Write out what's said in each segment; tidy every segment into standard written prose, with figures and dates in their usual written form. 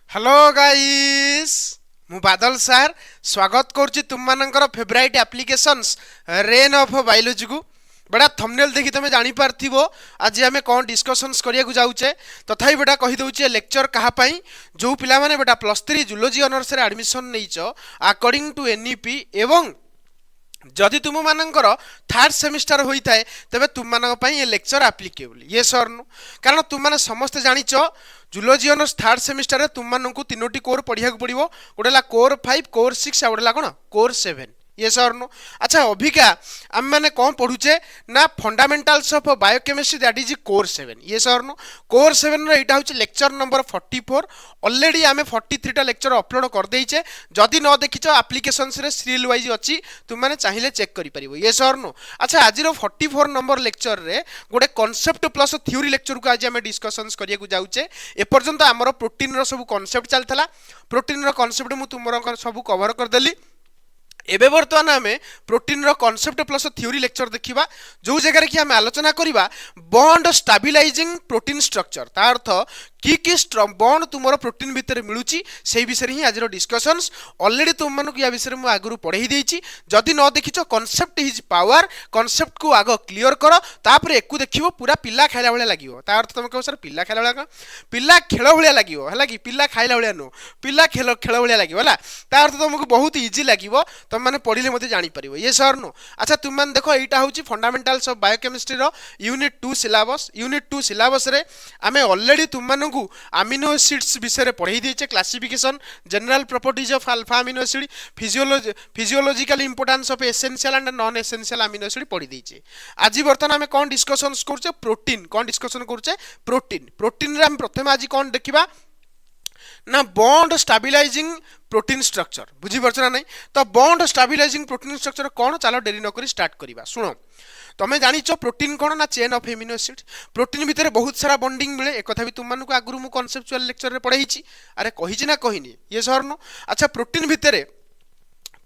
Hello guys मु बादल सार स्वागत करुच्ची तुम मानकर favourite applications rain of biology को बड़ा थंबनेल देखि तुम जानि पारथिबो आज आमे कोन डिस्कशंस करिया को जाउचे तथापि बेटा कहि दउचे लेक्चर कहा पई जो पिला माने बेटा +3 जूलॉजी ऑनर्स रे admission nacho according to NEP एवं जदि तुम मानकर थर्ड सेमिस्टर होता है तेरे तुम मान ये लेक्चर एप्लिकेबल ये सर नु कारण तुम मैंने समस्ते जानिच जूलॉजी ऑनर्स थर्ड सेमिस्टर रे तुम मानक तीनोटी कोर पढ़िया पड़ो गोटे कोर 5 कोर 6 आ गोटे कौन कोर 7 ये सर नु अच्छा अभिका आम मैंने कौन पढ़ुचे ना fundamentals of biochemistry that is core 7 ये सर नु कोर 7 रे एटा होची लेक्चर नंबर 44 ऑलरेडी आमे 43 टा लेक्चर अपलोड कर देइचे जदि न देखिचो एप्लीकेशंस रे सीरियल वाइज अछि तुम माने चाहिए चेक करि परिबो ये सर नु अच्छा आज रो 44 नंबर लेक्चर रे गोटे कांसेप्ट प्लस थ्योरी लेक्चर को आज आमे डिस्कशंस करिया को जाउचे ए पर्यंत हमरो प्रोटीन रो सब कांसेप्ट चलतला प्रोटीन रो कांसेप्ट मु तुमरो सब कवर कर देली एबे वर्तमान आम प्रोटीन रो कांसेप्ट प्लस थ्योरी लेक्चर देखिबा जो जगह कि आम आलोचना करिबा बॉन्ड स्टेबलाइजिंग प्रोटीन स्ट्रक्चर ता अर्थ कि बॉन्ड तुमरो प्रोटीन भितर मिलुची से विषय ही आज डिस्कशंस ऑलरेडी तुम मानक या विषय मु आगु पढ़ाई देछि जदि न देखिचो कांसेप्ट इज पावर कांसेप्ट को आगो क्लियर करो तापर एकु देखिबो पूरा पिल्ला खाइला भले लागिवो ता अर्थ तुम कहबो सर पिल्ला खाइला भले पिल्ला खेल भले लागिवो हला कि पिल्ला खाइला भले नो पिल्ला खेल खेल भले लागिवो हला ता अर्थ तुमको बहुत इजी लागिवो तुम माने पढ़िले मते जानि परिबो ये सर नो अच्छा तुम मान देखो एटा होची फंडामेंटल्स ऑफ बायोकेमिस्ट्री रो यूनिट 2 सिलेबस रे आमे ऑलरेडी तुम मानक अमीनो एसिड्स विषय पढ़ाई देचे classification general properties of alpha amino acid physiological importance of essential and non essential amino acid पढ़ी देचे आज बर्तमान आमे कोन डिस्कशंस करछे प्रोटीन कोन डिस्कशन करछे प्रोटीन प्रोटीन रे हम प्रथम आज कोन देखिबा ना बॉन्ड स्टेबलाइजिंग प्रोटीन स्ट्रक्चर बुझी परछ ना नहीं तो बॉन्ड स्टेबलाइजिंग प्रोटीन स्ट्रक्चर कौन चलो डेरी न करी स्टार्ट करिबा सुनो तमें जानिच प्रोटीन कौन ना chain of amino acid protein भितर बहुत सारा बॉन्डिंग मिले एक कथा भी तुम मानक आगु मु कॉन्सेप्चुअल लेक्चर रे पढ़ाई अरे कही ना कहिनी ये सर नो अच्छा प्रोटीन भितर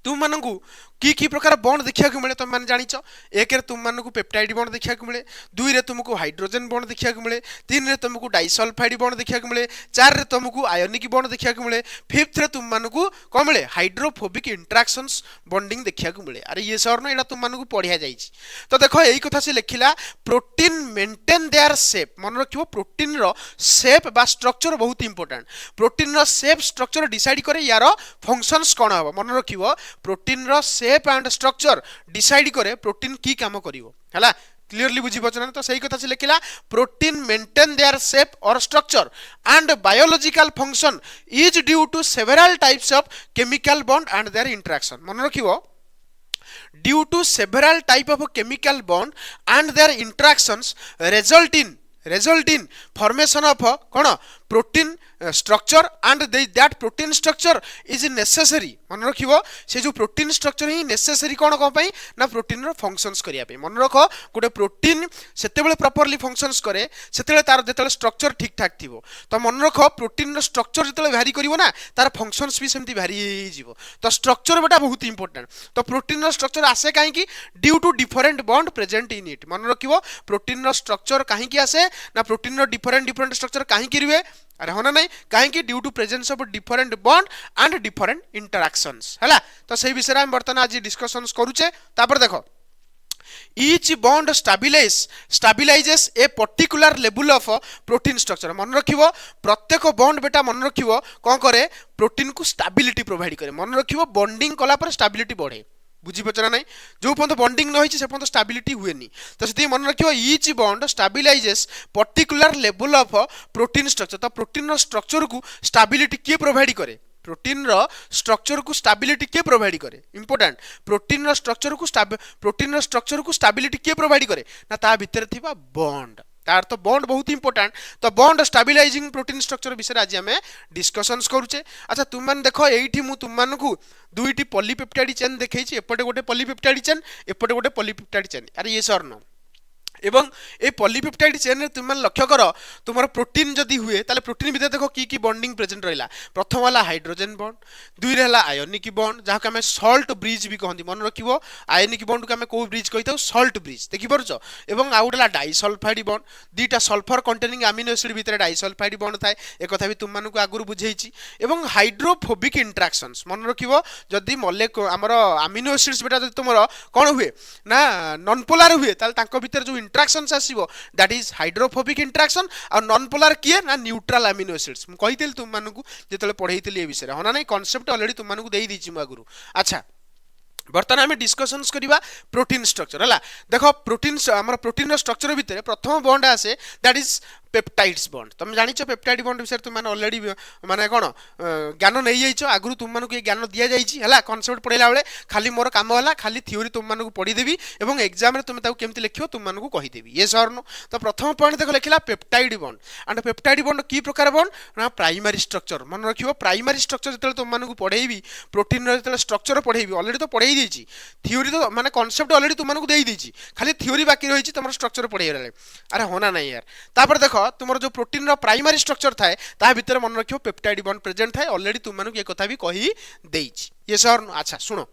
तुम मानू की प्रकार बॉन्ड देखा मिले तुम मैंने जानिच एक तुम मानक पेप्टाइड बॉन्ड देखा मिले दुई रे तुमको हाइड्रोजन बॉन्ड देखा मिले तीन रे तुमको डाइसल्फाइड बॉन्ड देखा मिले चार रे तुमको आयोनिक बॉन्ड देखा मिले फिफ्थ रे तुम मानक कौन मिले हाइड्रोफोबिक इंटरेक्शंस बॉन्डिंग देखा मिले अरे ये सर ना तुम मानक पढ़िया जाइए तो देखो यही कथा से लिखिला प्रोटीन मेंटेन देयर शेप मन रखिबो प्रोटीन रो शेप बा स्ट्रक्चर बहुत इंपोर्टेंट प्रोटीन रो शेप स्ट्रक्चर डिसाइड करे यार फंक्शंस कौन हम मन रखिबो प्रोटीन रो शेप एंड स्ट्रक्चर डिसाइड करे प्रोटीन की काम करिवो हला क्लियरली बुझी पछना तो सही कथा से लिखिला प्रोटीन मेंटेन देयर शेप और structure and biological function is due to several types of chemical bond and their interaction मन रखिबो due to several type of chemical bond and their interactions result in formation of कौन protein structure and that protein structure is necessary मन रखिबो से जो protein structure ही necessary कौन कौन पाई ना protein रो functions करिया पे मन रख गोटे प्रोटीन सेतेबेले प्रॉपर्ली फंक्शंस करे सेतेबेले तार जेतेबेले स्ट्रक्चर ठीक ठाक थिबो तो मन रख प्रोटीन रो स्ट्रक्चर जेतेबेले वैरी करिवो ना तार फंक्शंस भी सेमती वैरी हिजिवो तो स्ट्रक्चर बेटा बहुत इंपोर्टेंट तो प्रोटीन रो स्ट्रक्चर आसे काहे की due to different bond present in it मन रखिबो प्रोटीन रो स्ट्रक्चर काहे की आसे ना प्रोटीन रो डिफरेंट स्ट्रक्चर काहे की रिवे अरे होना नहीं कहीं due to presence of different bond and different interactions हैला तो सही विषय हम बर्तमान आज डिस्कशंस करूचे तापर देखो each bond stabilizes a particular level of protein structure मन रखिबो प्रत्येक बॉन्ड बेटा मन रखिबो कोन करे प्रोटीन को स्टेबिलिटी प्रोवाइड करे मन रखिबो बॉन्डिंग कला पर स्टेबिलिटी बढ़े बुझी पचना नहीं जो पर्यंत बॉन्डिंग न होई से पर्यंत स्टेबिलिटी हुए नहीं तो से मन रखियो each bond stabilises particular level of protein structure तो प्रोटीन स्ट्रक्चर को स्टेबिलिटी किए प्रोवाइड करे प्रोटीन रो स्ट्रक्चर को स्टेबिलिटी किए प्रोवाइड करे इंपोर्टेंट प्रोटीन रो स्ट्रक्चर को स्टेबिलिटी किए प्रोवाइड करे ना ता भीतर थिबा बॉन्ड तार तो बॉन्ड बहुत इंपोर्टेंट तो बॉन्ड स्टेबलाइजिंग प्रोटीन स्ट्रक्चर विषय आज आम डिस्कशंस करूचे अच्छा तुम मैंने देख ये तुम मानू दुईटी पॉलीपेप्टाइड चेन देखी एपटे गोटे पॉलीपेप्टाइड चेन एपटे गोटे पॉलीपेप्टाइड चेन अरे ये सर न এবং এই পলিপেপটাইড চেন তুমি লক্ষ্য কর তোমার প্রোটিন যদি হুয়ে তাহলে প্রোটিন ভিতরে দেখো কি বন্ডিং প্রেজেন্ট রহিলা প্রথম হলা হাইড্রোজেন বন্ড দুইরে হলা আয়নিক বন্ড যাহাকে আমি সল্ট ব্রিজ বি কহନ୍ତି মনে রাখিবো আয়নিক বন্ড কু আমি কোউ ব্রিজ কইতাও সল্ট ব্রিজ দেখি পারছো এবং আউ গোটে ডাইসলফাইড বন্ড দুইটা সলফর কন্টেনিং আমিনো এসিড ভিতরে ডাইসলফাইড বন্ড থাকে এ কথা বি তুমি মানুষ আগু বুঝাইছি এবং হাইড্রোফোবিক ইন্টরাকশনস মনে রাখিবো যদি আমার আমিনো এসিডস বেটা যদি তোমার কোন হুয়ে না নন পোলার হুয়ে তাহলে তাଙ୍କ ভিতরে যে ইন্টরাকশনস আসিবো দ্যাট ইজ হাইড্রোফোবিক ইন্টরাকশন আর নন পোলার কিଏ না न्यूट्रल अमीनो एसिड्स मु कहितली तुम मानकु जेतले पढैतली ए विषय होना नै कांसेप्ट ऑलरेडी तुम मानकु देई दिछि मु आगुरु अच्छा बर्तमान आम डिस्कसन्स करिबा प्रोटीन स्ट्रक्चर हला देखो प्रोटीन हमर प्रोटीन स्ट्रक्चर भितर प्रथम बॉन्ड आसे दैट इज पेप्टाइड्स बॉन्ड तुम जानिଛ पेप्टाइड बॉन्ड विषय तुम माने ऑलरेडी माने कोन ज्ञान नै जाइछ आगुरु तुम मानकु ए ज्ञान दिया जाइछि हला कांसेप्ट पढैला बेले खाली मोर काम हला खाली थ्योरी तुम मानकु पढी देबी एवं एग्जाम रे तुम ताऊ केमति लिखियो तुम मानकु कहि देबी यस और नो तो प्रथम पॉइंट देखो लिखला peptide bond and peptide bond की प्रकार बॉन्ड ना प्राइमरी स्ट्रक्चर मन रखियो प्राइमरी स्ट्रक्चर जतले तुम मानकु पढैबी प्रोटीन रे जतले स्ट्रक्चर पढैबी ऑलरेडी तो पढै देछि थ्योरी तो माने कांसेप्ट ऑलरेडी तुम मानकु देई देछि खाली थ्योरी बाकी रहिछि तुमर स्ट्रक्चर पढै रहले अरे होना नहीं यार तापर देखो तुमर जो प्रोटीन रो प्राइमरी स्ट्रक्चर थाए ता भीतर मन रखियो पेप्टाइड बॉन्ड प्रेजेंट थाए ऑलरेडी तुम मानकु ए कथा भी कहि देछि ये सर अच्छा सुनो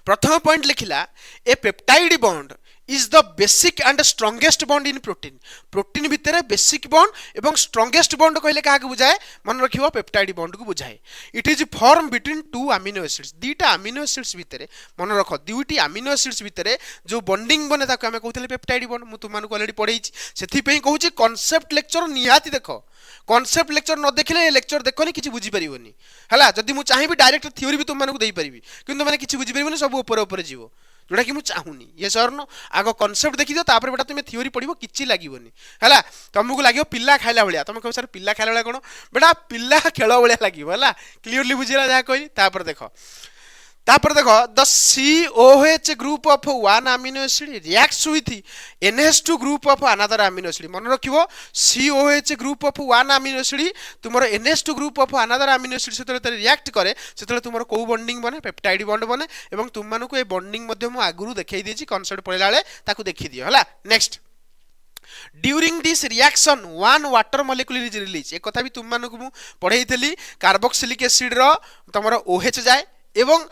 प्रथम पॉइंट लिखिला a peptide bond is the basic and strongest bond in protein protein भितर बेसिक बॉन्ड एवं स्ट्रॉन्गेस्ट बॉन्ड कहले का बुझाए मन रखियो पेप्टाइड बॉन्ड को बुझाए it is form between two amino acids दुईटा अमीनो एसिड्स भितर मन रख दुईटी अमीनो एसिड्स भितर जो बॉन्डिंग बने ताको हमें कहते पेप्टाइड बॉन्ड मु तुम मानकु ऑलरेडी पढैछि सेथि पई कहूछि कांसेप्ट लेक्चर निहाती देखो कांसेप्ट लेक्चर न देखले लेक्चर देखोनी किछि बुझी परिबोनी हला जदी मु चाहिबी डायरेक्ट थ्योरी भी तुम मानकु देई परिबी किंतु माने किछि बुझी परिबोनी सब ऊपर ऊपर जीवो जोड़ा कि मुझे चाहूनी ये सर नो आग कॉन्सेप्ट देखी दो तापर बेटा तुम्हें थ्योरी पढ़िबो किछि लागिबोनी हला तुमको लागियो पिल्ला खाइला भलिया तुम कहो सर पिल्ला खाइला भलिया कोन बेटा पिल्ला खेल भलिया लागिबो हला क्लियरली बुझिला जा कहली तापर देखो the COH group of one amino acid reacts with NH2 group of another amino acid मन रखिबो COH group of one amino acid तुमरो NH2 group of another amino acid सेतले रिएक्ट करे सेतले तुमरो को बॉन्डिंग बने पेप्टाइड बॉन्ड बने एवं तुम मानकु ए बॉन्डिंग मध्ये मु आगुरु देखाई देछि कांसेप्ट पढिला बेले ताकू देखि दियो हला next during this reaction one water molecule is release एक कथा भी तुम मानकु मु पढैतली कार्बोक्सिलिक एसिड रो तुमरो OH जाए एवं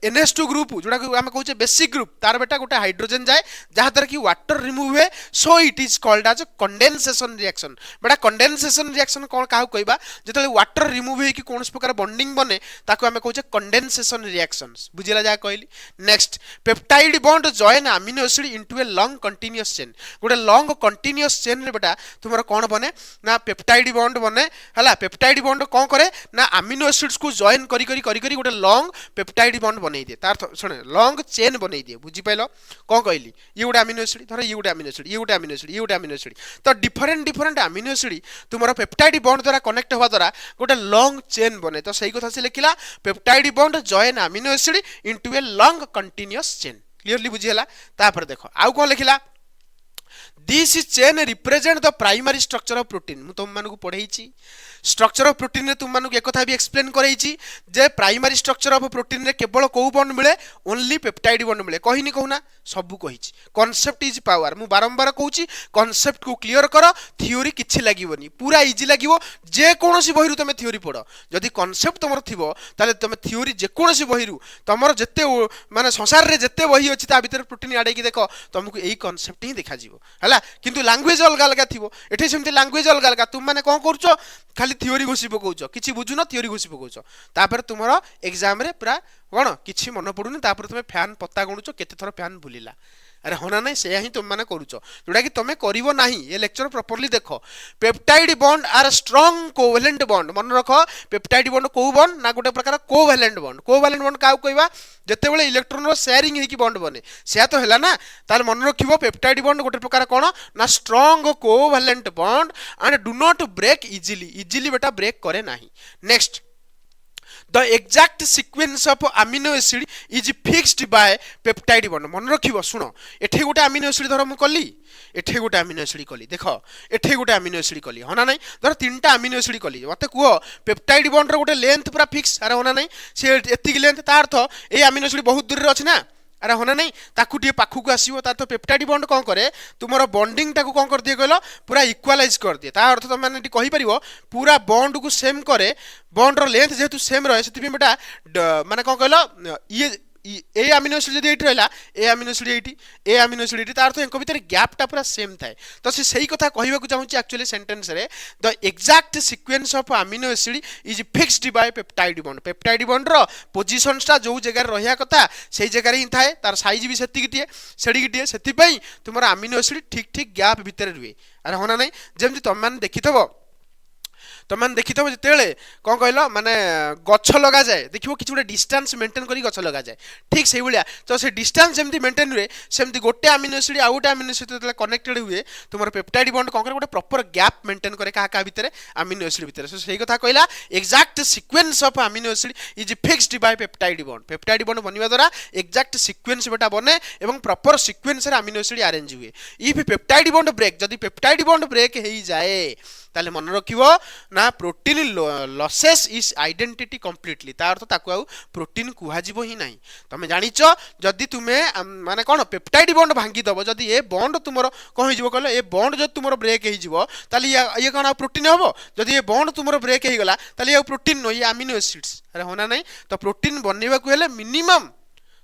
NH2 ग्रुप जोड़ा आम कहूँ बेसिक ग्रुप तार बेटा गोटे हाइड्रोजन जाए जहाँ द्वारा कि वाटर रिमूव हुए so it is called as condensation reaction बेटा कंडेनसेशन रिएक्शन कौन क्या कहवा जो वाटर रिमूव हो कौन प्रकार बॉन्डिंग बने ताको आम कहूँ कंडेनसेशन रिएक्शंस बुझिला जा कहली next peptide bond join amino acid into a long continuous chain गोटे लॉन्ग कंटीन्यूअस चेन रे बेटा तुम कौन बने ना पेप्टाइड बॉन्ड बने हला पेप्टाइड बॉन्ड कौन करे ना अमीनो एसिड्स को जॉइन करी करी करी करी गोटे लॉन्ग पेप्टाइड बॉन्ड बनै दिए तार सुने लॉन्ग चेन बनै दिए बुझी पाइलो कौन कहली ये गोटे अमीनो एसिड धर ये गोटे अमीनो एसिड ये गोटे अमीनो एसिड ये गोटे अमीनो एसिड तो डिफरेंट डिफरेंट अमीनो एसिड तुमरा पेप्टाइड बॉन्ड द्वारा कनेक्ट होवा द्वारा गोटे लॉन्ग चेन बने तो सही कथा से लिखिला peptide bond join amino acid into a long continuous chain clearly बुझिला तापर देखो आउ कौन लिखिला this chain represent the primary structure of protein मु तुम मानकु पढैछि स्ट्रक्चर ऑफ प्रोटीन रे तुम मानकु एक कथा भी एक्सप्लेन करैछि जे प्राइमरी स्ट्रक्चर ऑफ प्रोटीन रे केवल को बॉन्ड मिले ओनली पेप्टाइड बॉन्ड मिले कहिनी कहूना सबु कहिछि कांसेप्ट इज पावर मु बारंबार कहूछि कांसेप्ट को क्लियर करो थ्योरी किछि लागिवनी पूरा इजी लागिवो जे कोनोसी बहिरु तमे थ्योरी पढो जदि कांसेप्ट तमर थिबो ताले तमे थ्योरी जे कोनोसी बहिरु तमर जत्ते माने संसार रे जत्ते बहि अछि ता भीतर प्रोटीन आडे की देखो तुमको एई कांसेप्ट ही देखा जिवो हला किंतु लैंग्वेज अलग अलग थिबो एठी सेमति लैंग्वेज अलग अलग तुम माने कोन करछो खाली थ्योरी घोषी पकाउछ किछि बुझुन थ्योरी घोषी पकाउछ तापर तुमरो एग्जाम रे पूरा कोन किछि मन पडुनी तापर तुमे फैन पत्ता गणुछ केते थर फैन भूलिला अरे होना नहीं से ही तुम माने करूछ जोड़ा कि तुम करिवो नाही ये लेक्चर प्रॉपर्ली देखो peptide bond are strong covalent bond मन रखो पेप्टाइड बॉन्ड को बॉन्ड ना गोटे प्रकार कोवैलेंट बॉन्ड का कहवा जते बेले इलेक्ट्रॉन रो शेयरिंग हेकी बॉन्ड बने से तो हैला ना ताल मन रखिबो पेप्टाइड बॉन्ड गोटे प्रकार कोन ना strong covalent bond and do not break easily बेटा ब्रेक करे नाही next the exact sequence of amino acid is fixed by peptide bond मन रखिबो सुनो एठे गोटे अमीनो एसिड धर मु कली एठे गोटे अमीनो एसिड कली देखो एठे गोटे अमीनो एसिड कली होना नहीं धर तीनटा अमीनो एसिड कली मते कुहो पेप्टाइड बॉन्ड रो गोटे लेंथ पूरा फिक्स अरे होना नहीं से एतिक लेंथ ता अर्थ ए अमीनो एसिड बहुत दूर रे अछि ना अरे होना नहीं ताकू टे पाखु आसो तार तो पेप्टाइड बॉन्ड कौन करे तुमर बॉन्डिंग टाकू कौन कर दिए कहलो पूरा इक्वालाइज कर दिए ता अर्थ तुम मैंने कहि परिबो पूरा बॉन्ड को सेम करे बॉन्ड रो लेंथ जेहेतु सेम रहे से बेटा माने कौन कहलो ये ए अमीनो एसिड जदि एठी रहला ए अमीनो एसिड एठी ए अमीनो एसिड एठी तार तो एंको भीतर गैप टा पूरा सेम थाए तो से सही कथा कहबा को चाहूची एक्चुअली सेंटेंस रे the exact sequence of amino acid is fixed by peptide bond रो पोजीशनस टा जो जगह रहिया कथा सेही जगह ही थाए तार साइज भी सेति गिटिए सेडी गिटिए सेति पई तुमर अमीनो एसिड ठीक ठीक गैप भीतर रुए अरे होना नहीं जेमति तुम मान देखिथबो तो मैंने देखी थो जिते कौन कहल माने गछ लगा जाए देखो कि गोटे डिस्टेंस मेंटेन करी गछ लगा जाए ठीक से भाया तो से डिस्टेंस जमी मेंटेन हुए सेमती गोटे अमीनो एसिड आउ गोटे अमीनो एसिड जो कनेक्टेड हुए तुम पेप्टाइड बॉन्ड कौन करे गोटे प्रॉपर गैप मेंटेन करे क्या भितर अमीनो एसिड भितर सो सही कथा कहला exact sequence of amino acid is fixed by peptide bond बनवा द्वारा एक्जैक्ट सीक्वेंस बेटा बने एवं प्रॉपर सीक्वेंस रे अमीनो एसिड अरेंज हुए इफ पेप्टाइड बॉन्ड ब्रेक जदि पेप्टाइड बॉन्ड ब्रेक हो जाए ताले मन रखिबो ना protein losses is identity completely तार तो ताकू आउ प्रोटीन कुहाजिबो ही नाही तमे जानिचो जदि तुमे माने कोन पेप्टाइड बॉन्ड भांगी दबो जदि ए बॉन्ड तुमरो कोन हिजबो कहलो ए बॉन्ड जदि तुमरो ब्रेक हिजबो ताले ये कोन प्रोटीन हबो जदि ए बॉन्ड तुमरो ब्रेक ही गला ताले ये प्रोटीन नो ये अमीनो एसिड्स अरे होना नहीं तो प्रोटीन बननेबा को हेले मिनिमम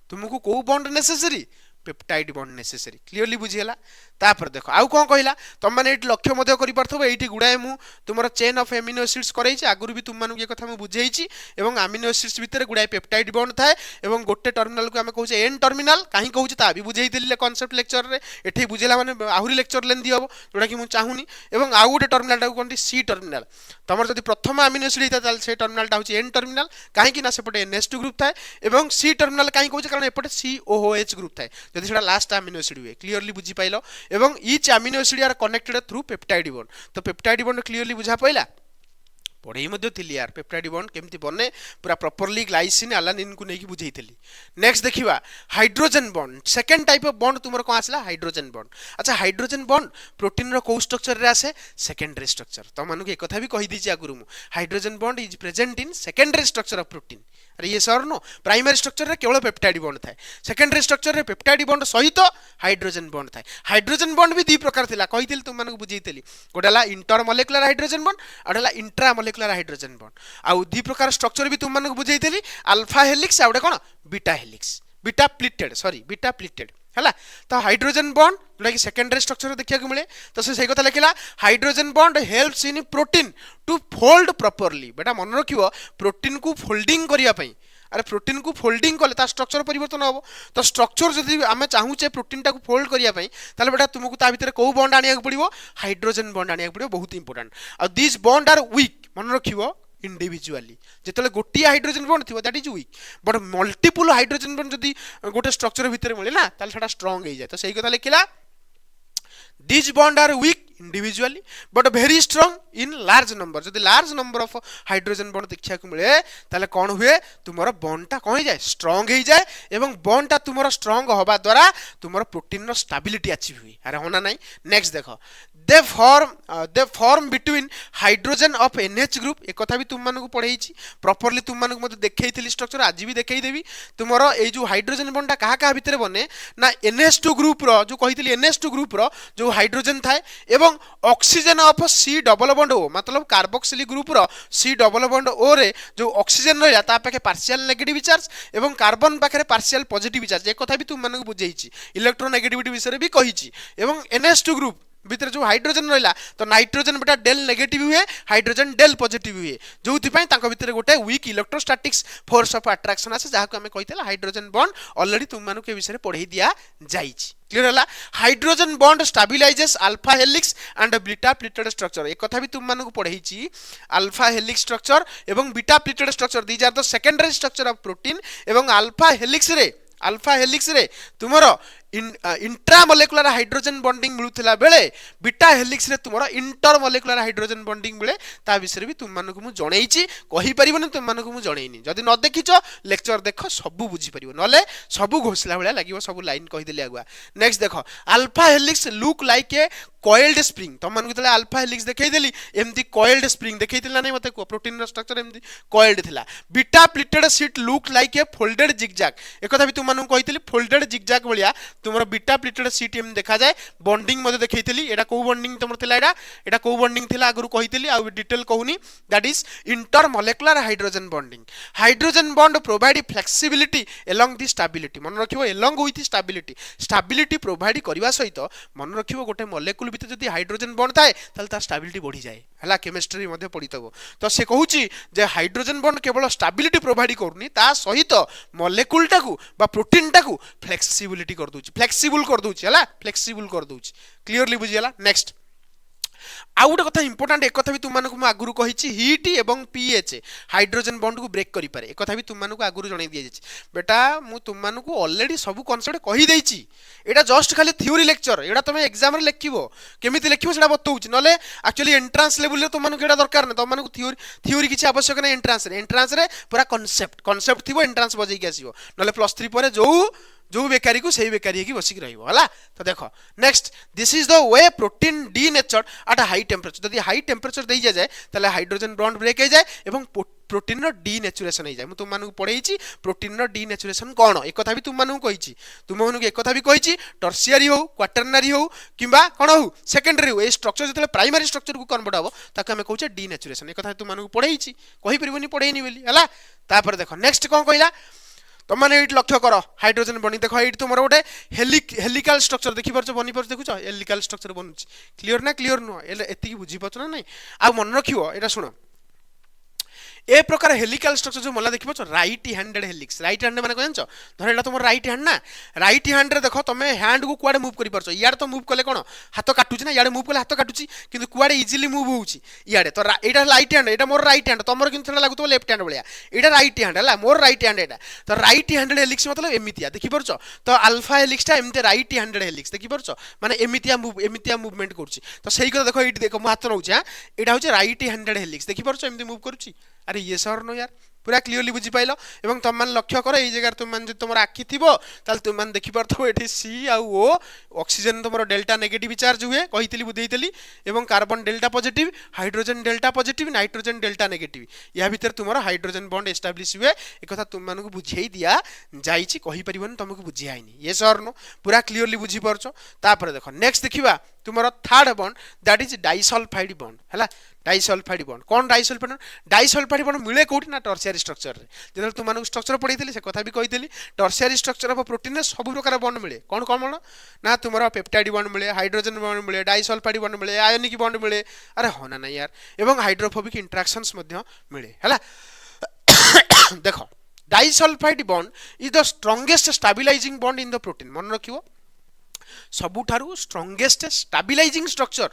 तुमको को bond necessary peptide bond necessary clearly बुझीगला तापर देखो आउ कौन कहला तुम मैंने ये लक्ष्य मध्य कर ये गुड़ाए मु तुम चेन ऑफ एमिनो एसिड्स कर आगुरी भी तुम ये कथा बुझेगी और अमीनो एसिड्स भितर गुड़ाए पेप्टाइड बॉन्ड थाए और गोटे टर्मिनाल को आम कहे एन टर्मिनाल कहीं कहूँ ता भी बुझे कॉन्सेप्ट लेक्चर रे एठी बुझेला माने आहुरी लेक्चर लेंदी हम जोटा कि मुझे चाहूनी और आउ गोटे टर्मिनाल कहते सी टर्मिनाल तुम जब प्रथम अमीनो एसिड होता है से टर्मिनाल हूँ एन टर्मिनाल कहीं सेपटे NH2 ग्रुप थाए और सी टर्मिनाल कहीं कहूँ कारण एपटे COOH ग्रुप थाए जब से लास्ट अमीनो एसिड हुए क्लियरली बुझी पाइल एवं each amino acid are connected through peptide bond तो पेप्टाइड बॉन्ड क्लियरली बुझा पाइला पढ़े थी यार पेप्टाइड बॉन्ड केमती बने पूरा प्रॉपर्ली ग्लाइसिन अलानिन को लेकिन बुझे थी नेक्स्ट देखिबा hydrogen bond second type of bond तुमर कौन आसला हाइड्रोजन बॉन्ड अच्छा हाइड्रोजन बॉन्ड प्रोटीन रो को स्ट्रक्चर रे आसे सेकेंडरी स्ट्रक्चर तो मानु एक कथा भी कहि दीची आगुरु मु hydrogen bond is present in secondary structure of protein अरे ये सर नो प्राइमरी स्ट्रक्चर रे केवल पेप्टाइड बॉन्ड थाए सेकेंडरी स्ट्रक्चर रे पेप्टाइड बॉन्ड सहित हाइड्रोजन बॉन्ड थाए हाइड्रोजन बॉन्ड भी दी प्रकार थिला कहिथिल तुम मानक बुझेइतली गोटेला इंटर मॉलिक्यूलर हाइड्रोजन बॉन्ड आडेला इंट्रा मॉलिक्यूलर हाइड्रोजन बॉन्ड आउ दी प्रकार स्ट्रक्चर भी तुम मानक बुझेइतली अल्फा हेलिक्स आउडे कोन बीटा हेलिक्स बीटा प्लिटेड हैला तो हाइड्रोजन बॉन्ड जोटा कि सेकेंडरी स्ट्रक्चर देखा मिले तो से कथा लिखला hydrogen bond helps in protein to fold properly बेटा मन रखिबो प्रोटीन को फोल्डिंग करिया पई अरे प्रोटीन को फोल्डिंग कले ता स्ट्रक्चर परिवर्तन हम तो स्ट्रक्चर जदि आम चाहूचे प्रोटीन टाक फोल्ड करिया पई ताले बेटा तुमको ता भीतर को बॉन्ड आनिया पड़िबो हाइड्रोजन बॉन्ड आनिया पड़िबो बहुत इंपोर्टेंट आ दिस बॉन्ड आर वीक मन रखिबो इंडिविजुअली जिते गोटे हाइड्रोजन बॉन्ड थी that is weak but multiple hydrogen bond जदि गोटे स्ट्रक्चर भितर मिले ना ताले सेटा स्ट्रांग हो जाए तो सही कथा लिखला this bond are weak individually but very strong in large number जदि large number of hydrogen bond देखा मिले ताले कौन हुए तुमर बॉन्डटा कौन हो जाए स्ट्रांग हो जाए एवं बॉन्डटा तुमर स्ट्रांग होबा द्वारा तुमर प्रोटीन रो स्टेबिलिटी अचीव हुई अरे होना नहीं नेक्स्ट देखो दे form between hydrogen of NH group एक कथा भी तुम मानक पढ़ाई प्रॉपर्ली तुम मानक मते देखैथिली स्ट्रक्चर आज भी देखै देबी तुमर ए जो हाइड्रोजन बॉन्डटा कहा कहा भितर बने ना NH2 ग्रुप रो जो कहिथिली NH2 ग्रुप रो जो हाइड्रोजन थाए एवं oxygen of C double bond O मतलब कार्बोक्सिलिक ग्रुप रो C डबल बॉन्ड O रे जो ऑक्सीजन रहला ता पाखे पार्शियल नेगेटिव चार्ज एवं कार्बन पाखे पार्शियल पॉजिटिव चार्ज एक कथा भी तुम मानक बुझेइची इलेक्ट्रोनेगेटिविटी विषय भी कहिची एवं NH2 ग्रुप भीतर जो हाइड्रोजन रहा तो नाइट्रोजन बेटा डेल नेगेटिव हुए हाइड्रोजन डेल पॉजिटिव हुए जो भीतर गोटे weak electrostatics force of attraction आसे जहाँ आम कही हाइड्रोजन बॉन्ड ऑलरेडी तुम मानक विषय पढ़ाई दिया जाइए क्लियर है hydrogen bond stabilizes alpha helix and beta pleated structure एक कथा भी तुम मानक पढ़ाई अल्फा हेलिक्स स्ट्रक्चर एवं beta pleated structure these are the secondary structure of protein एवं अल्फा हेलिक्स रे तुमरो इंट्रामोलेकुलर हाइड्रोजन बॉन्डिंग मिलुथिला बेले बीटा हेलिक्स रे तुमरो इंटरमोलेकुलर हाइड्रोजन बॉन्डिंग मिले ता विषय भी तुम मानकु मु जणैछि कहि परिबो तुम मानकु मु जणैनी जदि न देखिछो लेक्चर देखो सब बुझी परिबो नले सब घोसला भलिया लागिवो सब लाइन कहि देली आगुआ नेक्स्ट देखो अल्फा हेलिक्स लुक लाइक ए कॉइल्ड स्प्रिंग तुम मानकु तले अल्फा हेलिक्स देखै देली एमदी कॉइल्ड स्प्रिंग देखै दिला नै मते को प्रोटीन रो स्ट्रक्चर एमदी कॉइल्ड थिला beta pleated sheet look like a folded zigzag एकथा भी तुम मानकु कहितली फोल्डेड जिगजैग भलिया तुमरो बीटा प्लिटेड शीट एम देखा जाए बॉन्डिंग मते देखैतली एटा को बॉन्डिंग तुमर थिला एटा को बॉन्डिंग थिला आगु कहितली आ डिटेल कहूनी that is intermolecular hydrogen bond provide flexibility along the stability मन रखिबो एलोंग विथ स्टेबिलिटी प्रोवाइड करबा सहित मन रखिबो गोटे मॉलिक्यूल भितर जदी हाइड्रोजन बॉन्ड थाए ताल ता स्टेबिलिटी बढ़ी जाए हला केमिस्ट्री मध्ये पढितबो तो से कहूची जे हाइड्रोजन बॉन्ड केवल स्टेबिलिटी प्रोवाइड करूनी ता सहित मॉलिक्यूल टाकू बा प्रोटीन टाकू फ्लेक्सिबिलिटी कर दूची फ्लेक्सिबल कर दूची हला फ्लेक्सिबल कर दूची क्लियरली बुझियला नेक्स्ट आउ गोटे कथा इंपोर्टेंट एक कथा भी तुम मानक आगुरु कहिछि हीट एवं पीएच हाइड्रोजन बॉन्ड को ब्रेक करि पारे एक कथा भी तुम मानक आगुरु जणाई दिया जाछि बेटा मु तुम मानक ऑलरेडी सब कांसेप्ट कहि देछि एटा जस्ट खाली थ्योरी लेक्चर एटा तुम एग्जाम रे लिखिबो केमिति लिखिबो सेटा बतौछि नले एक्चुअली एंट्रेंस लेवल रे तुम मानक एटा दरकार न तुम मानक थ्योरी किछि आवश्यक नै एंट्रेंस रे पूरा कांसेप्ट थिबो एंट्रेंस बजै के आसीबो नले +3 परे जो बेकारी को सही बेकारी की बसिक रहिबो हला तो देखो next this is the way protein denature at high temperature जदी हाई टेम्परेचर दे जाए ताले हाइड्रोजन बॉन्ड ब्रेक हो जाए एवं प्रोटीन रो डीनेचुरेशन हो जाए मु तुम मानू पढैछि प्रोटीन रो डीनेचुरेशन कोन एक कथा भी तुम मानू कहिछि तुम मानू एक कथा भी कहिछि टर्शियरी हो क्वाटरनरी हो किबा कोन हो सेकेंडरी हो ए स्ट्रक्चर जतले प्राइमरी स्ट्रक्चर को कन्वर्ट हो ताके हम कहउछे डीनेचुरेशन एक कथा तुम मानू पढैछि कहि परिबोनी पढैनी बोली हला तापर देखो नेक्स्ट कोन कहला तुम मैंने लक्ष्य कर हाइड्रोजन बनी देख ये तुम गोटे हेलिकल स्ट्रक्चर देखी पार्छ बनी पार्छ देखुच हेलिकल स्ट्रक्चर बनुची क्लियर ना क्लियर नुह एति बुझी पार्छ ना नहीं आ मन रखियो एटा सुनो ए प्रकार हेलिकल स्ट्रक्चर जो मला देखिबो right handed helix right hand माने जानछ धर एटा तुम राइट हैंड ना राइट हैंड रे देखो तुम हैंड को कुआडे मूव करि परछ यार तो मूव कले कोन हाथ काटुची ना याडे मूव कले हाथ काटुची किंतु कुआडे इजीली मूव होउची याडे तो एटा राइट हैंड एटा मोर राइट हैंड तमर किंतु थोड़ा लागुतो लेफ्ट हैंड बलिया एटा राइट हैंड हला मोर राइट हैंड एटा तो राइट हैंडेड हेलिक्स मतलब एमितिया देखि परछ तो अल्फा हेलिक्स टा एमते राइट हैंडेड हेलिक्स देखि परछ माने एमितिया मूवमेंट करछि तो सही को देखो एटी देखो मो हाथ नउछि हां एटा होछि राइट हैंडेड हेलिक्स देखि परछ एमते मूव करूछि अरे ये सर नो यार पूरा क्लियरली बुझी पाइल एवं तुम मान लक्ष्य कर ये जगह तुम जो तुम आखि थी तुम मान देखी पार्थो ये सी आउ ओ ऑक्सीजन तुम डेल्टा नेगेटिव चार्ज हुए कही बुझेली एवं carbon delta positive hydrogen delta positive nitrogen delta negative या भितर तुम हाइड्रोजन बॉन्ड एस्टाब्लिश हुए एक कथा तुम मानक बुझे दिया जाइछि कहि परिबन तुमको बुझियाइनी ये सर नो पूरा क्लियरली बुझी पारछ तापर देखो नेक्स्ट देखिबा तुमरो third bond that is disulphide bond हला डाइसल्फाइड बॉन्ड कौन डाइसल्फाइड बॉन्ड मिले कोठी ना टर्शियरी स्ट्रक्चर रे जेतल तुम मानक स्ट्रक्चर पढैतली से कथा भी कहितली टर्शियरी स्ट्रक्चर ऑफ प्रोटीन रे सब प्रकार बॉन्ड मिले कौन कौन बॉन्ड ना तुमरो पेप्टाइड बॉन्ड मिले हाइड्रोजन बॉन्ड मिले डाइसल्फाइड बॉन्ड मिले आयोनिक बॉन्ड मिले अरे होना ना यार एवं हाइड्रोफोबिक इंटरेक्शंस मध्य मिले हला देखो disulphide bond is the strongest stabilizing bond in the protein मन रखियो सबुठारु स्ट्रांगेस्ट स्टेबलाइजिंग स्ट्रक्चर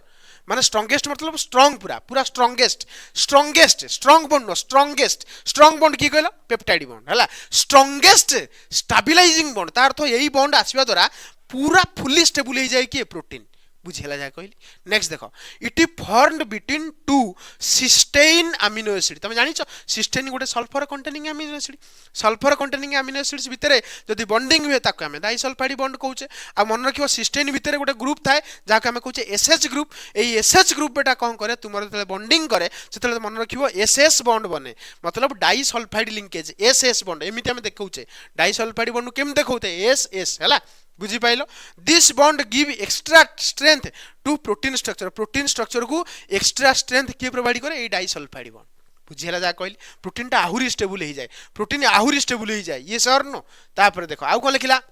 माने स्ट्रांगेस्ट मतलब स्ट्रांग पूरा strongest strong bond strong bond की कहला पेप्टाइड बॉन्ड हला स्ट्रांगेस्ट स्टेबलाइजिंग बॉन्ड तार अर्थ यही बॉन्ड आसीबा द्वारा पूरा फुली स्टेबल हो जाए कि प्रोटीन बुझेला जाए कहली नेक्स्ट देखो it is formed between two cysteine amino acid तुम जानिछ सिस्टेइन गोटे सल्फर कंटेनिंग अमीनो एसिड्स भितर जदि बॉन्डिंग हुए ताको हमें डाइसल्फाइड बॉन्ड कहूचे आ मन रखियो सिस्टेइन भितर गोटे ग्रुप थाए जाके हमें कहूचे एसएच ग्रुप एई एसएच ग्रुप बेटा कोन करे तुमर जतले बॉन्डिंग करे सेतले मन रखियो एसएस बॉन्ड बने मतलब डाइसल्फाइड लिंकेज एसएस बॉन्ड एमिति हमें देखौचे डाइसल्फाइड बॉन्ड केम देखौते एसएस हला बुझी पाइल this bond give extra strength to protein structure को एक्स्ट्रा स्ट्रेंथ किए प्रोवाइड करे ए डाइसल्फाइड बॉन्ड बुझेला जा कहली प्रोटीन टा आहुरी स्टेबल हो जाए प्रोटीन आहुरी स्टेबल हो जाए ये सर नो तापर देखो आउ कोन लिखिला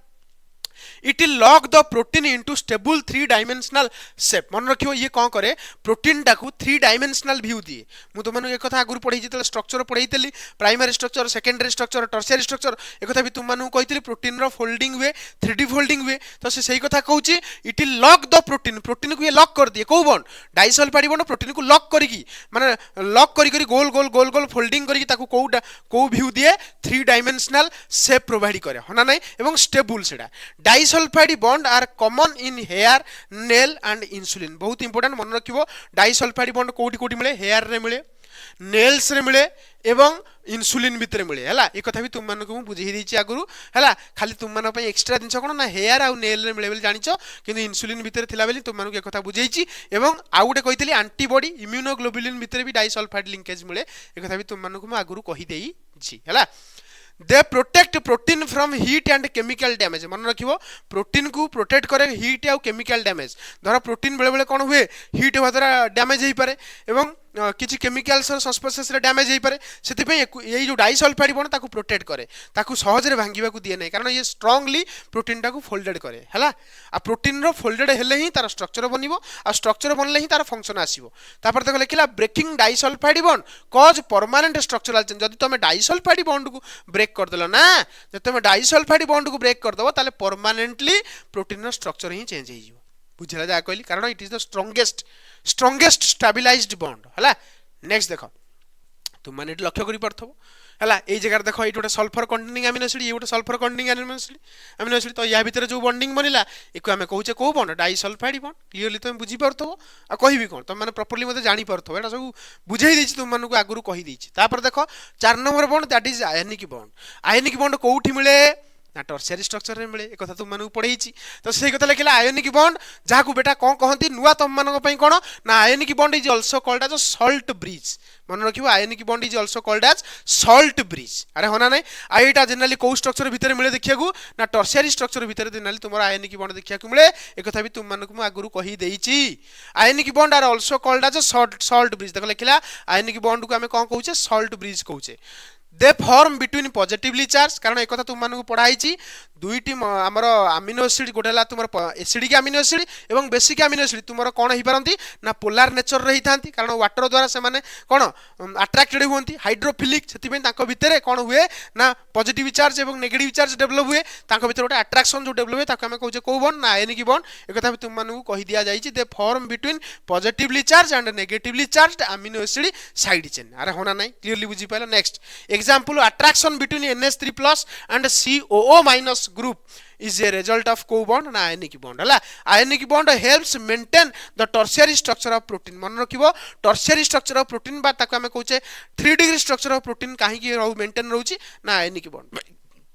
it will lock the protein into stable 3 dimensional shape मन रखियो ये कौन करे प्रोटीन टाकू 3 डायमेंशनल व्यू दिए मु तो मानु एक कथा आगुर पढै जितले स्ट्रक्चर पढैतली primary structure secondary structure tertiary structure एक कथा भी तुम मानु कहितली प्रोटीन रो फोल्डिंग हुए 3D फोल्डिंग हुए तो से सही कथा कहूची it will lock the protein को ये लॉक कर दिए को बॉन्ड डाइसल्फाइड बॉन्ड प्रोटीन को लॉक करिकी माने लॉक करी गोल फोल्डिंग करिकी ताकू को व्यू दिए 3 डायमेंशनल शेप प्रोवाइड करे हना नै एवं स्टेबल सेडा disulphide bond are common in hair nail and insulin बहुत इंपोर्टेंट मन रखिबो डाइसल्फाइड बॉन्ड कोठी कोठी मिले हेयर रे मिले नेल्स रे मिले एवं इंसुलिन भितर मिले है एक कथा भी तुम मानक बुझे देती आगु है खाली तुम मान एक्सट्रा जिन कौन ना हेयर आउ नेल रे मिले बोली जानिछ किंतु इंसुलिन भितर थिला बेली तुम मानक एक बुझेछि एवं आउ गोटे कहितली एंटीबॉडी इम्यूनोग्लोबुलिन भितर भी डाइसल्फाइड लिंकेज मिले एक कथा भी तुम मानक मु आगु कहि देछि है they protect protein from heat and chemical damage मन रखिबो प्रोटीन को प्रोटेक्ट करे हीट आउ केमिकल डैमेज धर प्रोटीन बेले बेले कौन हुए हीट होवा द्वारा डैमेज हो पारे एवं किसी केमिकल्स संस्पर्श डैमेज हो पारे से ये जो डाइसल्फाइड बॉन्ड ताकू प्रोटेक्ट करे ताकू सहजरे भांगिबा को दिए नहीं कारण ये स्ट्रांगली प्रोटीन टाकू फोल्डेड करे हैला आ प्रोटीन रो फोल्डेड हेले ही तार स्ट्रक्चर बनिबो आ स्ट्रक्चर बनले ही तार फंक्शन आसीबो तापर देखो लिखला breaking disulphide bond cause permanent structural change जदि तुम डाइसल्फाइड बॉन्ड को ब्रेक कर देलो ना जदि तुम डाइसल्फाइड बॉन्ड को ब्रेक कर दबो ताले परमानेंटली प्रोटीन रो स्ट्रक्चर ही चेंज हो जिवो बुझला जा कहली कारण it is the strongest stabilized bond हैला नेक्स्ट देखो तुम माने लक्ष्य करि परथबो हैला ए जगह देखो ये गोटे सल्फर कंटेनिंग अमीनो एसिड ये गोटे सल्फर कंटेनिंग अमीनो एसिड तो या भीतर जो बॉन्डिंग बनिला एको आमे कहूचे को बॉन्ड डाइसल्फाइड बॉन्ड क्लियरली तुम बुझी परथबो आ कहिबी कोन तुम माने प्रॉपर्ली मते जानि परथबो एटा सब बुझाई देछि तुम मानकु आगुरु कहि देछि तापर देखो 4 number bond that is ionic bond कोउठी मिले ना टर्शियरी स्ट्रक्चर रे मिले एक कथा तुम मानकु पढेछि तो सेही कथा लिखला आयनिक बॉन्ड जाहाकु बेटा कोन कहंती नुवा तुम मानक पई कोन ना ionic bond is also called as salt bridge मन रखिबो ionic bond is also called as salt bridge अरे होना नै आइटा जनरली को स्ट्रक्चर भीतर मिले देखिया को ना टर्शियरी स्ट्रक्चर भीतर जनरली तुमरा आयनिक बॉन्ड देखिया को मिले एक कथा भी तुम मानकु आगुरु कहि देछि ionic bond are also called as salt bridge देखो लिखला आयनिक बॉन्ड को हमें कोन कहूचे सॉल्ट ब्रिज कहूचे they form between positively charge कारण एक तुम मानक पढ़ाई दुईटी आमर अमीनो एसिड गोटे तुम एसिडिक अमीनो एसिड और बेसिक अमीनो एसिड तुम कौन हो पारती ना पोलार नेचर रही था कारण वाटर द्वारा से कौन अट्राक्टेड हुए हाइड्रोफिलिक से भितर कौन हुए ना पॉजिटिव चार्ज और नेगेटिव चार्ज डेभलप हुए भीतर गोटे अट्राक्शन जो डेभलप हुए आम कहे कौ बॉन्ड ना आयनिक बॉन्ड एक तुम मानक कही दि जाए दे form between positively charge and negatively charge amino acid side chain अरे होना ना क्लियरली बुझी pile next example attraction between NH3 plus and COO minus group is a result of co bond and ionic bond हला ionic bond helps maintain the tertiary structure of protein मन रखिबो tertiary structure of protein बा ताको हमें कहूचे 3 degree structure of protein काहे की रहू maintain रहउची ना ionic bond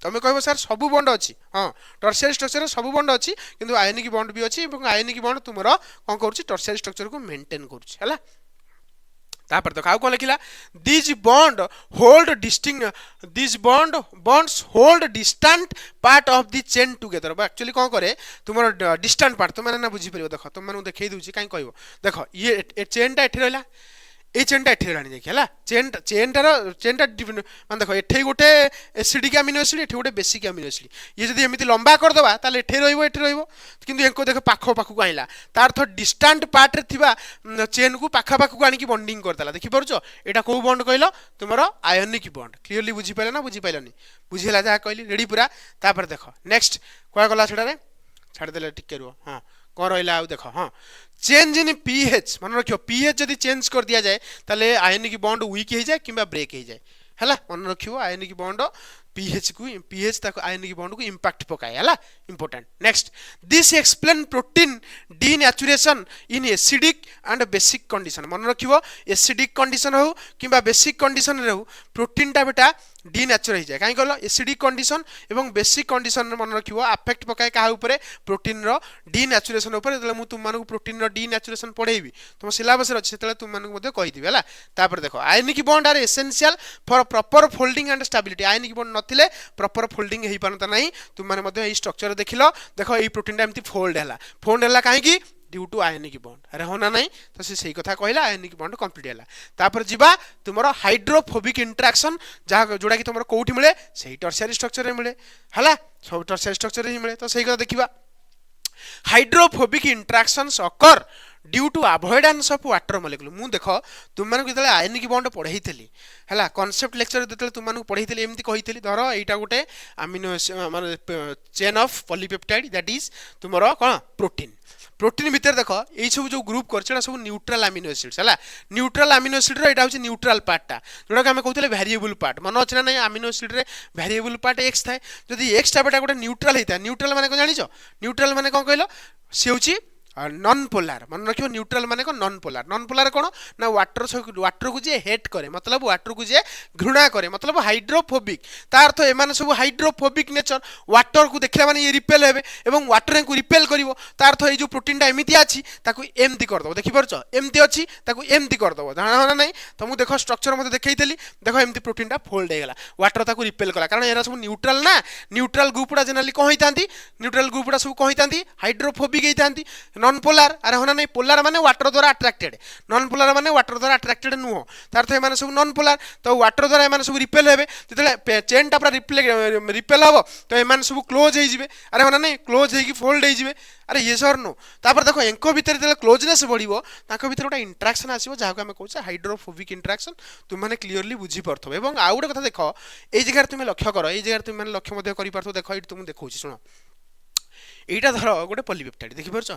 तमे कहबो सर सब बॉन्ड अछि हां टर्शियरी स्ट्रक्चर सब बॉन्ड अछि किंतु आयनिक बॉन्ड भी अछि एवं आयनिक बॉन्ड तुमरो कोन करूची टर्शियरी स्ट्रक्चर को मेंटेन करूची हला तापर तो कौन लिखला this bond hold distant this bonds hold distant part of the chain together actually कौन करे तुम डिस्टेंट पार्ट तुम ना बुझी पार देख तुम मैंने देखई दूसरी कहीं कह देख ये चेनटा एठी रहा ये चेनटा एठी राणी देखिए है चेनटार मान देख एठे गोटे एसिडिक अमीनो एसिड एठी गोटे बेसिक अमीनो एसिड ये जब एमती लंबा करदे ताले एठे रहिबो एठे रहिबो किंतु एनको देख पाख पाखक आइला तार थो डिस्टेंट पार्ट रे थिबा चेन को पाखा पाखक आनी बॉन्डिंग करदेला देखि परछो एटा को बॉन्ड कहलो तुमरो आयनिक बॉन्ड क्लियरली बुझी पाइला ना बुझी पाइलनी बुझिला जा कहली रेडी पूरा तापर देखो नेक्स्ट कोआ गला छडा रे छाड़ देले टिके रुओ हां कौन रहा आउ देख हाँ चेंज इन पीएच मन रखियो पीएच यदि चेंज कर दिया जाए ताले आयनिक बॉन्ड वीक हो जाए किंबा ब्रेक हो जाए है मन रखियो आयनिक बॉन्ड पीएच ताको आयनिक बॉन्ड को इंपैक्ट पकाए है important next this explain protein denaturation in acidic and basic condition मन रखियो एसिडिक कंडीशन हो किंबा बेसिक कंडीशन रे हो प्रोटीन टा बेटा डीनेचर हो जाए कहीं कहल एसिडिक कंडीशन एवं बेसिक कंडीशन मन रखियो अफेक्ट पकाए क्या ऊपर प्रोटीन रो डीनेचुरेशन ऊपर जब मुझे तुम मानक प्रोटीन रो डीनेचुरेशन पढ़ेबी तुम सिलेबस अच्छे से तुम मानक कहीदेवी है तापर देखो ionic bond are essential for proper folding and stability ionic bond नथिले प्रॉपर फोल्डिंग हो पारता नहीं तुम मैंने स्ट्रक्चर देखिल देख ये प्रोटीन एमती फोल्ड है कहीं ड्यू टू आयनिक बॉन्ड अरे होना नहीं तो से कथा कहला आयनिक बॉन्ड कंप्लीट है तापर जीवा तुम हाइड्रोफोबिक इंटरेक्शन जहाँ जोड़ा कि तुम कौटी मिले से टर्शियरी स्ट्रक्चर रे मिले है सब टर्शियरी स्ट्रक्चर ही मिले तो सही कथा देखा hydrophobic interactions occur due to avoidance of water molecule मु देख तुम मानक जतले आयनिक बॉन्ड पढ़ाईली है कॉन्सेप्ट लेक्चर जो तुम मानक पढ़ाईली एमती कही धर यहाँ गोटे अमीनो माने chain of polypeptide that is तुमर कौन प्रोटीन प्रोटीन भितर देख ये सब जो ग्रुप कर सब न्यूट्रल अमीनो एसिड्स है न्यूट्रल अमीनो एसिड यहाँ हूँ न्यूट्रल पार्टा जोटा कि आम कहते वेरिएबल पार्ट मन अच्छे ना नहीं अमीनो एसिड रे वेरिएबल पार्ट एक्स थाए जदि एक्स टाइम गोटे न्यूट्रल होता है न्यूट्रल माने जान न्यूट्रल माने कौन कहल सी हूँ नॉन पोलार मन रखियो न्यूट्रल माने को नॉन पोलार कौन ना वाटर को जे हेट करे मतलब वाटर को जे घृणा करे मतलब हाइड्रोफोबिक तार अर्थ एमाने सब हाइड्रोफोबिक नेचर वाटर को देखला माने ये रिपेल हेबे एवं वाटर को रिपेल करिवो तार अर्थ ए जो प्रोटीन टा एमिति अछि ताकू एमति कर दबो देखि परछ एमति अछि ताकू एमति कर दबो जाना नै त मु देखो स्ट्रक्चर मते देखैतली देखो एमति प्रोटीन टा फोल्ड हे गेला वाटर ताकू रिपेल कला कारण एरा सब न्यूट्रल ना न्यूट्रल ग्रुपडा जनरली कोन होइतांती न्यूट्रल ग्रुपडा सब कोन होइतांती हाइड्रोफोबिक होइतांती नॉन पोलार अरे होना नहीं पोलार माने वाटर द्वारा अट्रैक्टेड नॉन पोलार माने वाटर द्वारा अट्रैक्टेड नुह तार अर्थ एमाने सब नॉन पोलार तो वाटर द्वारा एमाने सब रिपेल हेबे जतले चेन टा पूरा रिपेल हबो तो एमाने सब क्लोज हो जिवे अरे होना नहीं क्लोज हेकी फोल्ड हो जिवे अरे ये सर नो तापर देखो एंको भीतर जतले क्लोजनेस बढ़िबो ताको भीतर गोटा इंटरेक्शन आसीबो जाको हम कहूछ हाइड्रोफोबिक इंटरेक्शन तुम माने क्लियरली बुझी परथबो एवं आ गोटे कथा देखो ए जगह तुम लक्ष्य करो ए जगह तुम माने लक्ष्य मध्ये करि परथबो देखो एठी तुम देखौछि सुनो এইটা ধর গোটে পলিপেপটাইড দেখিপারছ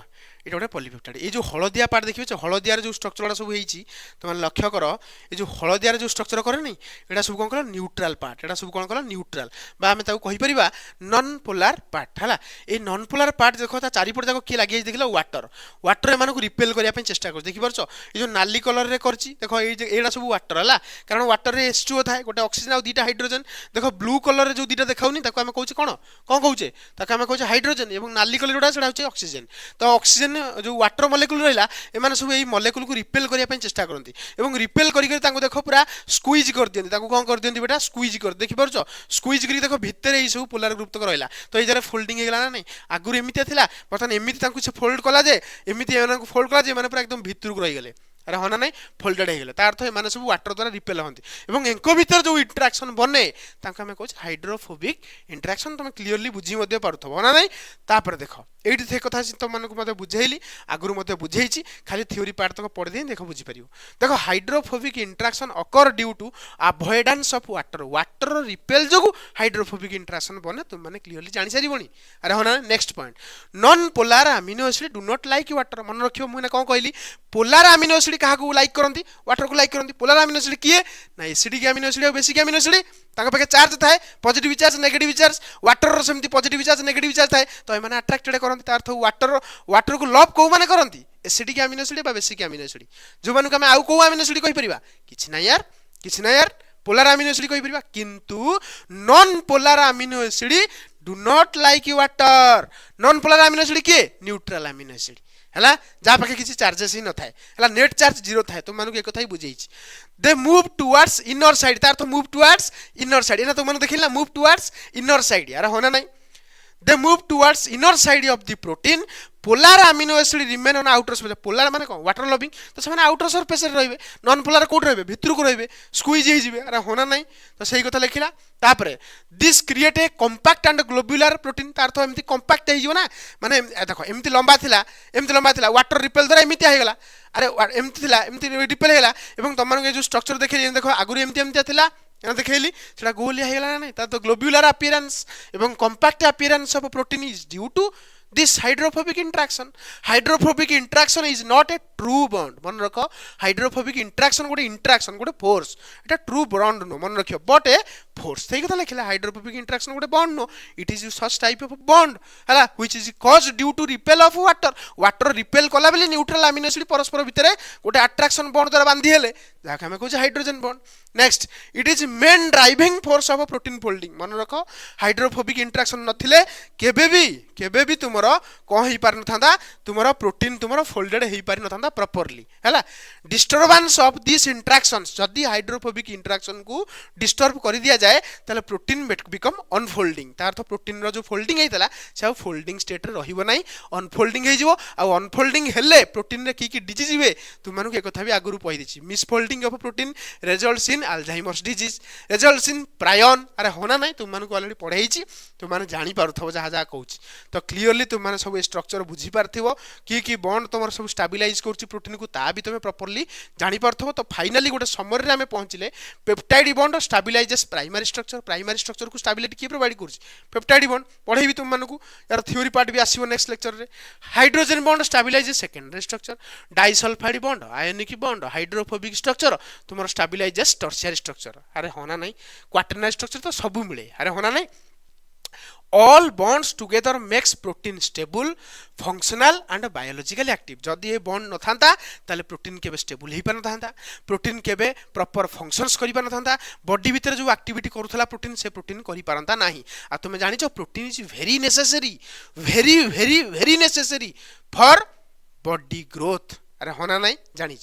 এটা গোটে পলিপেপটাইড এই যে হলদিয়া পার্ট দেখিপারছ হলদিয়ার যে স্ট্রাকচারটা সব হয়েছি তোমার লক্ষ্য কর এই যে হলদিয়ার যে স্ট্রাকচার করে নাই এটা সব কোন কল নিউট্রাল পার্ট এটা সব কোন কল নিউট্রাল বা আমি তাকে কই পারিবা নন পোলার পার্ট হলা এই নন পোলার পার্ট দেখো তা চারিপট যাক কি লাগি দেখিলা ওয়াটার ওয়াটার এমানকু রিপেল করিয়া ପାଇଁ চেষ্টা করছ দেখিপারছ এই যে নালি কলর রে করছি দেখো এই যে এডা সব ওয়াটার হলা কারণ ওয়াটার রে H2O থাকে গোটে অক্সিজেন আর দুইটা হাইড্রোজেন দেখো ব্লু কলর রে যে দুইটা দেখাউনি তাকে আমি কইছি কোন কোন কইছে তাকে আমি কইছি হাইড্রোজেন এবং नाली कलर जोड़ा सेटा होचे ऑक्सीजन तो ऑक्सीजन जो वाटर मॉलिक्यूल रहिला एमाने सब एई मॉलिक्यूल को रिपेल करिया पय चेष्टा करंती एवं रिपेल करि करि ताको देखो पूरा स्क्वीज कर दियंती ताको कोन कर दियंती बेटा स्क्वीज कर देखि परछो स्क्वीज करि देखो भितर एई सब पोलर ग्रुप तक रहिला तो एई जरे फोल्डिंग हे गेला ना नै आगुर एमिति थिला बर्तन एमिति ताको से फोल्ड कला जे एमिति एमाने को फोल्ड कला जे माने पूरा एकदम भितर को रहि गेले अरे होना नहीं फोल्डेड हो गले तार अर्थ एमाने सब वाटर द्वारा रिपेल होंती एवं एंको भीतर जो इंटरेक्शन बने ताको हमें कहछ हाइड्रोफोबिक इंटरेक्शन तुम क्लियरली बुझी मध्ये पारथबो होना नहीं तापर देखो एठी थे कथा तुम मानक मते बुझेइली आगुर मते बुझेइची खाली थ्योरी पार्ट तक पढ़ दे देखो बुझी परियो देखो hydrophobic interaction occur due to avoidance of water water repel जोगु हाइड्रोफोबिक इंटरेक्शन बने तुम माने क्लियरली जानि सारिबोनी अरे होना next point non polar amino acid do not like water मन रखियो मुने कोन कहली पोलर अमीनो एसिड काहाकू लाइक करंती वाटर को लाइक करंती पोलर अमीनो एसिड किए ना एसिडिक अमीनो एसिड और बेसिक अमीनो एसिड ताका पाके चार्ज थाए positive charge negative charge water रो सेमती पॉजिटिव चार्ज नेगेटिव चार्ज थाए तो एमाने अट्रैक्टेड करंती तार अर्थ वाटर को लव को माने करंती एसिडिक अमीनो एसिड बा बेसिक अमीनो एसिड जो मानु हम आउ को अमीनो एसिड कहि परिबा किछ ना यार पोलर अमीनो एसिड कहि परिबा किंतु non polar amino acid do not like water non polar amino acid के न्यूट्रल अमीनो एसिड हला जा पाखे किसी चार्जेस ही न थाए हला नेट चार्ज जीरो थाए तुम मानु एक कथा ही बुझेइछि they move towards inner side तार तो मूव टुवर्ड्स इनर साइड एना तुम मानु देखिला मूव टुवर्ड्स इनर साइड यार होना नहीं दे move towards inner side of the protein polar amino acid remain on outer surface polar माने कोन वाटर लविंग तो से आउटर सरफेस रे रहबे नॉन पोलर कोड रहबे भितर को रहबे स्क्वीज हे जिवे अरे होना नहीं तो सही कथा लिखिला तापरे this create a compact and globular protein तार तो एमती कॉम्पैक्ट हे जिवो ना माने देखो एमती लंबा थिला वाटर रिपेल द्वारा एमती हे गेला अरे एमती थिला एमती रिपेल हेला एवं तमन के जो स्ट्रक्चर देखै देखो आगुर एमती थिला देखली सेटा गोलिया हे गेला नहीं ता तो ग्लोब्युलर अपीयरेंस एवं compact appearance of protein is due to this hydrophobic interaction is not a true bond मन रखो hydrophobic interaction गोटे force एटा true bond नो मन रखियो but a force सही कथा लिखला hydrophobic interaction गोटे bond नो it is such type of bond हला which is caused due to repel of water repel कला बेले न्यूट्रल अमीनो एसिड परस्पर भितरे गोटे अट्रैक्शन बॉन्ड द्वारा बांधी हेले जाके हम कहू hydrogen bond next it is main driving force of protein folding मन रखो हाइड्रोफोबिक इंटरेक्शन नथिले केबे भी तुमरो कोन ही पार नथांदा तुमरो प्रोटीन तुमरो फोल्डेड ही पार नथांदा प्रॉपर्ली हैला डिस्टर्बेंस ऑफ दिस इंटरेक्शंस जदी हाइड्रोफोबिक इंटरेक्शन को डिस्टर्ब कर दिया जाए ताले प्रोटीन बिकम अनफोल्डिंग तार तो प्रोटीन रो जो फोल्डिंग हेतला से फोल्डिंग स्टेट रे रहिबो नाही अनफोल्डिंग हे जिवो आ अनफोल्डिंग हेले प्रोटीन रे की डिजीज हिबे तुम मानु के कथा भी आगुरु कहि दिछि misfolding folding of protein results in Alzheimer's disease results in prion अरे होना नहीं तुम मानक ऑलरेडी पढ़ाई तुम मैंने जानी पारुथबो जहाँ जहाँ कहूँ तो क्लीयरली तुम मैंने सब स्ट्रक्चर बुझी पार्थिबो कि बॉन्ड तुम सब स्टाबिलाइज करुच्ची प्रोटीन को ता भी तुम प्रॉपर्ली जानी पारुथबो तो फाइनाली गोटे समरी आम पहुँचले peptide bond stabilises primary structure को स्टाबिलिटी किए प्रोवाइड करुच्ची पेप्टाइड बॉन्ड पढ़ेबी तुम मानक यार थ्योरी पार्ट भी आसो नेक्स्ट लेक्चर रे hydrogen bond stabilises secondary structure disulphide bond ionic bond hydrophobic structure तुम स्टाबिलाइजेस टर्शियरी स्ट्रक्चर अरे होना नहीं क्वाटरनरी स्ट्रक्चर तो सब मिले अरे होना नहीं all bonds together makes protein stable functional and biologically active जदि ये बॉन्ड न थांता ताले प्रोटीन केबे स्टेबल ही पान थांता प्रोटीन केबे प्रॉपर फंक्शंस करि पान थांता बॉडी भीतर जो एक्टिविटी करूथला प्रोटीन से प्रोटीन करि पारंता नाही आ तुमे जानि छ protein is very necessary very necessary for body growth अरे होना नहीं जानी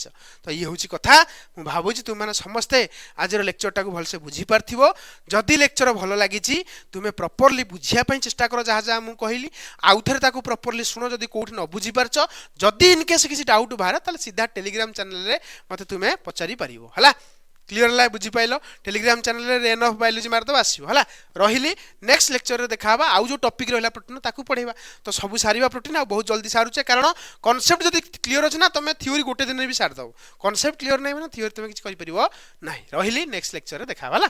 तो ये हूँ कथा मु भावुची तुम मैंने समस्ते आज लेक्चरटा को भलसे बुझी पार्थिबो जदि लेक्चर भल लगी तुम्हें प्रॉपर्ली बुझियापाई चेष्टा कर जहाँ जहाँ मुझे कहली आउ थे ताकू प्रॉपर्ली शुण जदि कौट न बुझी पारछ जदि इनकेस किसी डाउट बाहर ताले सीधा टेलीग्राम चैनल रे मते तुम्हें पचारि पारिबो हला क्लियर है बुझी पाइल टेलीग्राम चैनल रे रेन ऑफ बायोलॉजी मारदब आसो है रही नेक्स्ट लेक्चर रे देखा आउ जो टॉपिक रहा प्रोटीन ताकू पढ़ेगा तो सब सारा प्रोटीन आ बहुत जल्दी सारुचे कारण कॉन्सेप्ट जब क्लियर अच्छे ना तुम थ्योरी गोटे दिन भी सारदब कॉन्सेप्ट क्लियर नहीं थ्योरी तुम किसी ना रही नेक्स्ट लेक्चर रे देखा है।